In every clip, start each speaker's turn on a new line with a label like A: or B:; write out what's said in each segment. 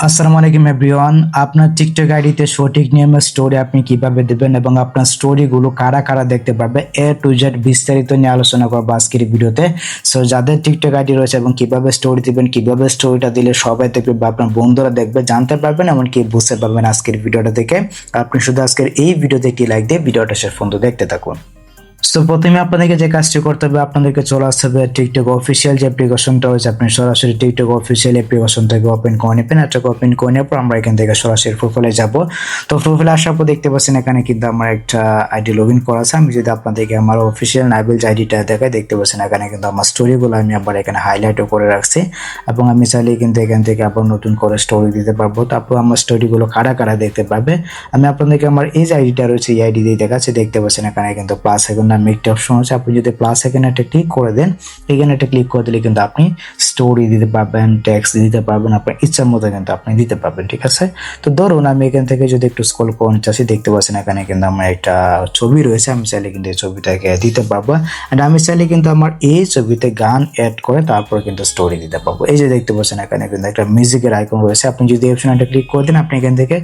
A: আসসালামু আলাইকুম এভরিওয়ান। আপনার টিকটক আইডিতে সঠিক নিয়মের স্টোরি আপনি কিভাবে দেবেন এবং আপনার স্টোরিগুলো কারা কারা দেখতে পারবে এ টু জেড বিস্তারিত নিয়ে আলোচনা করবো আজকের এই ভিডিওতে। সো যাদের টিকটক আইডি রয়েছে এবং কিভাবে স্টোরি দিবেন, কিভাবে স্টোরিটা দিলে সবাই দেখবে বা আপনার বন্ধুরা দেখবে, জানতে পারবেন এমনকি বুঝতে পারবেন আজকের ভিডিওটা দেখে। আপনি শুধু আজকের এই ভিডিওতে একটি লাইক দিয়ে ভিডিওটা শেষ পর্যন্ত দেখতে থাকুন। সো প্রথমে আপনাদেরকে যে কাজটি করতে হবে, আপনাদেরকে চলে আসতে হবে টিকটক অফিসিয়াল যে অ্যাপ্লিকেশনটা রয়েছে। আপনি সরাসরি টিকটক অফিসিয়াল অ্যাপ্লিকেশন থেকে ওপেন করে নেবেন। এটাকে ওপেন করে নেওয়ার পর আমরা এখান থেকে সরাসরি প্রোফাইলে যাব। তো প্রোফাইলে আসার পর দেখতে পাচ্ছেন এখানে কিন্তু আমার একটা আইডি লগ ইন করা আছে। আমি যদি আপনাদেরকে আমার অফিসিয়াল নাইবেল যে আইডিটা দেখাই, দেখতে পাচ্ছেন এখানে কিন্তু আমার স্টোরিগুলো আমি আবার এখানে হাইলাইটও করে রাখছি এবং আমি চাইলে কিন্তু এখান থেকে আবার নতুন করে স্টোরি দিতে পারবো। তারপর আমার স্টোরিগুলো কারা কারা দেখতে পারবে আমি আপনাদেরকে আমার এই যে আইডিটা রয়েছে এই আইডি দিয়ে দেখাচ্ছি। দেখতে পাচ্ছেন এখানে কিন্তু প্লাস এখন নামে একটা অপশন আছে। আপনি যদি প্লাস এখানে একটা ক্লিক করে দেন, এখানে একটা ক্লিক করে দিলে কিন্তু আপনি স্টোরি দিতে পারবেন, টেক্সট দিতে পারবেন, আপনার ইচ্ছার মতো কিন্তু আপনি দিতে পারবেন। ঠিক আছে, তো ধরুন আমি এখান থেকে যদি একটু স্ক্রল করে চাচ্ছি, দেখতে পাচ্ছেন এখানে কিন্তু আমার একটা ছবি রয়েছে। আমি চাইলে কিন্তু এই ছবিটাকে দিতে পারবো এন্ড আমি চাইলে কিন্তু আমার এই ছবিতে গান অ্যাড করে তারপর কিন্তু স্টোরি দিতে পারবো। এই যে দেখতে পাচ্ছেন এখানে কিন্তু একটা মিউজিকের আইকন রয়েছে। আপনি যদি এই অপশনটা ক্লিক করে দেন, আপনি এখান থেকে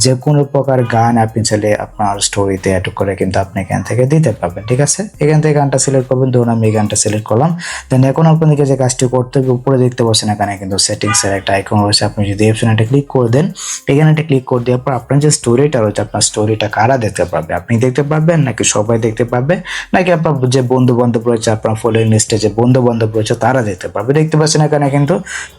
A: যে কোনো প্রকার গান আপনি চাইলে আপনার স্টোরিতে অ্যাড করে কিন্তু আপনি এখান থেকে দিতে পারবেন। ঠিক আছে, এখান থেকে গানটা সিলেক্ট করবেন। ধরুন আমি এই গানটা সিলেক্ট করলাম। দেন এখন আপনাদেরকে যে কাজটি করতে হবে, উপরে দেখতে পাচ্ছেন এখানে কিন্তু সেটিংস এর একটা আইকন রয়েছে। আপনি যদি এই অপশনটা ক্লিক করে দেন, এখানে একটা ক্লিক করে দেওয়ার পর আপনার যে স্টোরিটা রয়েছে, আপনার স্টোরিটা কারা দেখতে পারবে, আপনি দেখতে পারবেন নাকি সবাই দেখতে পারবে, নাকি আপনার যে বন্ধু বান্ধব রয়েছে, আপনার ফলোইং লিস্টে যে বন্ধু বান্ধব রয়েছে তারা দেখতে পারবে। দেখতে পাচ্ছেন এখানে কিন্তু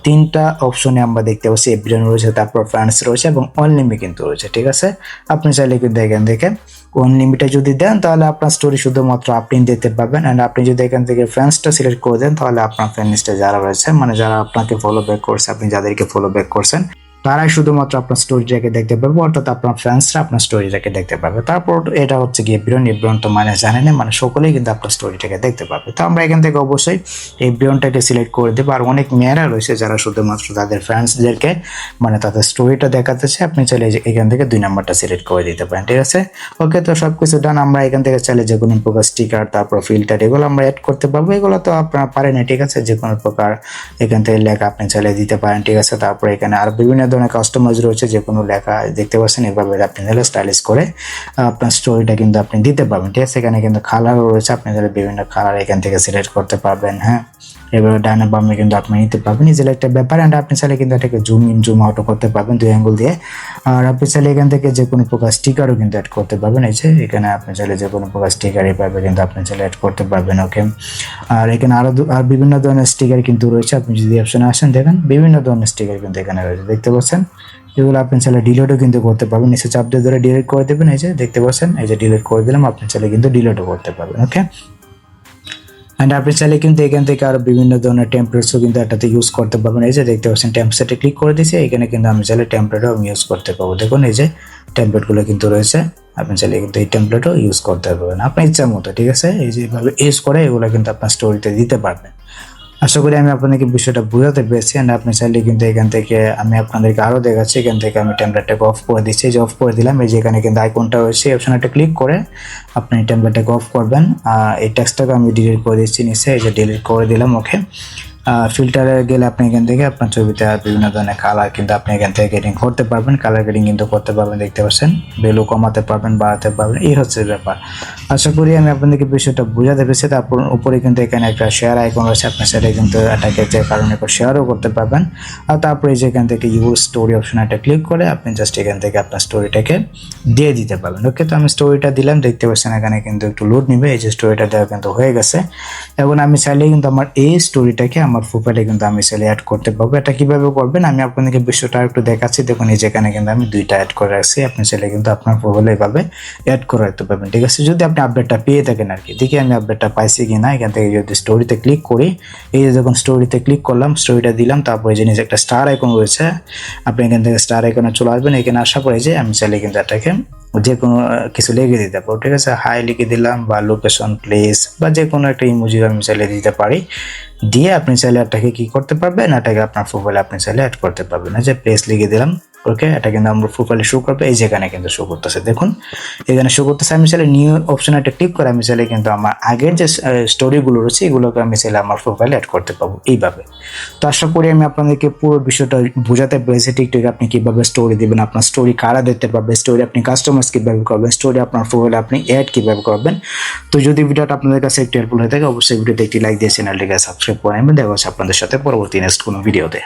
A: তিনটা অপশনে আমরা দেখতে পাচ্ছি, এভরিওয়ান রয়েছে, তারপর ফ্রেন্ডস রয়েছে এবং অনলিমি কিন্তু রয়েছে। ঠিক আছে, আপনি চাইলে কিন্তু এখান থেকে অনলিমিটেড যদি দেন তাহলে আপনার স্টোরি শুধুমাত্র আপনি দেখতে পাবেন। এন্ড আপনি যদি এখান থেকে ফ্রেন্ডসটা সিলেক্ট করে দেন তাহলে আপনার ফ্রেন্ড লিস্টে যারা রয়েছে, মানে যারা আপনাকে ফলো ব্যাক করছে, আপনি যাদেরকে ফলো ব্যাক করছেন তারাই শুধুমাত্র আপনার স্টোরিটাকে দেখতে পারবে, অর্থাৎ আপনার ফ্রেন্ডসরা আপনার স্টোরিটাকে দেখতে পারবে। তারপর এটা হচ্ছে গিয়ে এভরিওয়ান তো মানে জানেন না, মানে সকলেই কিন্তু আপনার স্টোরিটাকে দেখতে পারবে। তো আমরা এখান থেকে অবশ্যই এভরিওয়ানটাকে সিলেক্ট করে দেবো। আর অনেক মেয়েরা রয়েছে যারা শুধুমাত্র তাদের ফ্রেন্ডসদেরকে মানে তাদের স্টোরিটা দেখাতেছে, আপনি চাইলে এখান থেকে 2 নাম্বারটা সিলেক্ট করে দিতে পারেন। ঠিক আছে, ওকে, তো সবকিছু ডান। আমরা এখান থেকে চাইলে যে কোনো প্রকার স্টিকার, তারপর ফিল্টার, এগুলো আমরা অ্যাড করতে পারবো। এগুলো তো আপনারা পারেন না। ঠিক আছে, যে কোনো প্রকার এখান থেকে লেখা আপনি চাইলে দিতে পারেন। ঠিক আছে, তারপর এখানে আর বিভিন্ন ধরনের কাস্টমাইজ রয়েছে, যে কোনো লেখা দেখতে পাচ্ছেন এভাবে আপনি চাইলে স্টাইলিশ করে আপনার স্টোরিটা কিন্তু আপনি দিতে পারবেন। ঠিক আছে, এখানে কিন্তু কালারও রয়েছে, আপনি চাইলে বিভিন্ন কালার এখান থেকে সিলেক্ট করতে পারবেন। হ্যাঁ, এবারে ডানে বামে কিন্তু আপনি নিতে পারবেন, ইজিলি একটা ব্যাপার। এন্ড আপনি চাইলে কিন্তু এটাকে জুম ইন জুম আউটও করতে পারবেন 2 অ্যাঙ্গেল দিয়ে। আর আপনি চাইলে এখান থেকে যে কোনো প্রকার স্টিকারও কিন্তু অ্যাড করতে পারবেন। এই যে এখানে আপনি চাইলে যে কোনো প্রকার স্টিকার এইভাবে কিন্তু আপনি চাইলে অ্যাড করতে পারবেন। ওকে, আর এখানে আর বিভিন্ন ধরনের স্টিকার কিন্তু রয়েছে। আপনি যদি অপশনে আসেন দেখেন বিভিন্ন ধরনের স্টিকার কিন্তু এখানে রয়েছে, দেখতে পাচ্ছেন। এগুলো আপনি চাইলে ডিলিটও কিন্তু করতে পারবেন, নিচে চাপ দিয়ে ধরে ডিলিট করে দেবেন। এই যে দেখতে পাচ্ছেন, এই যে ডিলিট করে দিলাম, আপনি চাইলে কিন্তু ডিলিটও করতে পারবেন। ওকে, অ্যান্ড আপনি চাইলে কিন্তু এখান থেকে আরো বিভিন্ন ধরনের টেমপ্লেটসও কিন্তু এটাতে ইউজ করতে পারবেন। এই যে দেখতে পাচ্ছেন টেমপ্লেটে ক্লিক করে দিয়েছি, এখানে কিন্তু আমি চাইলে টেমপ্লেটও আমি ইউজ করতে পারবো। দেখুন এই যে টেমপ্লেটগুলো কিন্তু রয়েছে, আপনি চাইলে কিন্তু এই টেমপ্লেটও ইউজ করতে পারবেন আপনার ইচ্ছা মতো। ঠিক আছে, এই যেভাবে ইউজ করে এগুলো কিন্তু আপনার স্টোরিতে দিতে পারবেন। আশা করি আমি আপনাদেরকে বিষয়টা বোঝাতে পেরেছি। এন্ড আপনি চাইলে কিন্তু এখান থেকে আমি আপনাদেরকে আরো দেখাচ্ছি। এখান থেকে আমি টেমপ্লেটটাকে অফ করে দিচ্ছি, যে অফ করে দিলাম। এই যে এখানে কিন্তু আইকনটা রয়েছে, অপশনটা ক্লিক করে আপনি টেমপ্লেটটাকে অফ করবেন। এই টেক্সটটাকে আমি ডিলিট করে দিচ্ছি নিচে, এই যে ডিলিট করে দিলাম। ওকে, ফিল্টারে গেলে আপনি এখান থেকে আপনার ছবিতে বিভিন্ন ধরনের কালার কিন্তু আপনি এখান থেকে গ্রেডিং করতে পারবেন, কালার গ্রেডিং কিন্তু করতে পারবেন। দেখতে পাচ্ছেন ভ্যালু কমাতে পারবেন, বাড়াতে পারবেন, এই হচ্ছে ব্যাপার। আশা করি আমি আপনাদেরকে বিষয়টা বোঝাতে পেরেছি। তারপর উপরে কিন্তু এখানে একটা শেয়ার আইকন রয়েছে, আপনার সেটা কিন্তু এটাকে যে কারণে শেয়ারও করতে পারবেন। আর তারপরে যে এখান থেকে ইউর স্টোরি অপশন একটা ক্লিক করে আপনি জাস্ট এখান থেকে আপনার স্টোরিটাকে দিয়ে দিতে পারবেন। ওকে, তো আমি স্টোরিটা দিলাম, দেখতে পাচ্ছেন এখানে কিন্তু একটু লোড নিবে। এই যে স্টোরিটা দেওয়া কিন্তু হয়ে গেছে। এখন আমি চাইলে কিন্তু আমার এই স্টোরিটাকে আমার প্রোফাইলে কিন্তু আমি চাইলে অ্যাড করতে পারবো। এটা কিভাবে করবেন আমি আপনাদেরকে বিষয়টা একটু দেখাচ্ছি। দেখুন এই যেখানে কিন্তু আমি 2টা অ্যাড করে রাখছি, আপনি চাইলে কিন্তু আপনার প্রোফাইলে এভাবে অ্যাড করে রাখতে পারবেন। ঠিক আছে, যদি আপনি আপডেটটা পেয়ে থাকেন আর কি। দেখি আমি আপডেটটা পাইছি কিনা। এখান থেকে যদি স্টোরিতে ক্লিক করি, এই যে যখন স্টোরিতে ক্লিক করলাম, স্টোরিটা দিলাম, তারপরে যে নিচে একটা স্টার আইকন রয়েছে, আপনি এখান থেকে স্টার আইকনে চলে আসবেন। এখানে আসার পরে যে আমি চাইলে কিন্তু এটাকে যে কোনো কিছু লিখে দিতে পারবো। ঠিক আছে, হাই লিখে দিলাম বা লোকেশন প্লেস বা যে কোনো একটা ইমোজি আমি চাইলে দিতে পারি। দিয়ে আপনি চাইলে এটাকে কি করতে পারবেন, এটাকে আপনার প্রোফাইলে আপনি চাইলে অ্যাড করতে পারবেন। যে প্লেস লিখে দিলাম, ওকে, এটা কিন্তু আমার প্রোফাইলে শো করবে, এই যেখানে কিন্তু শো করতেছে, দেখুন এখানে শো করতেছে। আমি চাইলে নিউ অপশনে একটা ক্লিক করে আমি চাইলে কিন্তু আমার আগের যে স্টোরিগুলো রয়েছে এগুলোকে আমি চাইলে আমার প্রোফাইলে অ্যাড করতে পারবো এইভাবে। তো আশা করি আমি আপনাদেরকে পুরো বিষয়টা বোঝাতে পেরেছি, টিকটকে আপনি কিভাবে স্টোরি দিবেন, আপনার স্টোরি কারা দেখতে পারবে, স্টোরি আপনি কাস্টমাইজ কিভাবে করবেন, স্টোরি আপনার প্রোফাইলে আপনি অ্যাড কিভাবে করবেন। তো যদি ভিডিওটা আপনাদের কাছে একটু হেল্পফুল হয়ে থাকে অবশ্যই ভিডিওতে একটি লাইক দিয়ে চ্যানেলটিকে সাবস্ক্রাইব করে নেবেন। দেখা হচ্ছে আপনাদের সাথে পরবর্তী নেক্সট কোনো ভিডিওতে।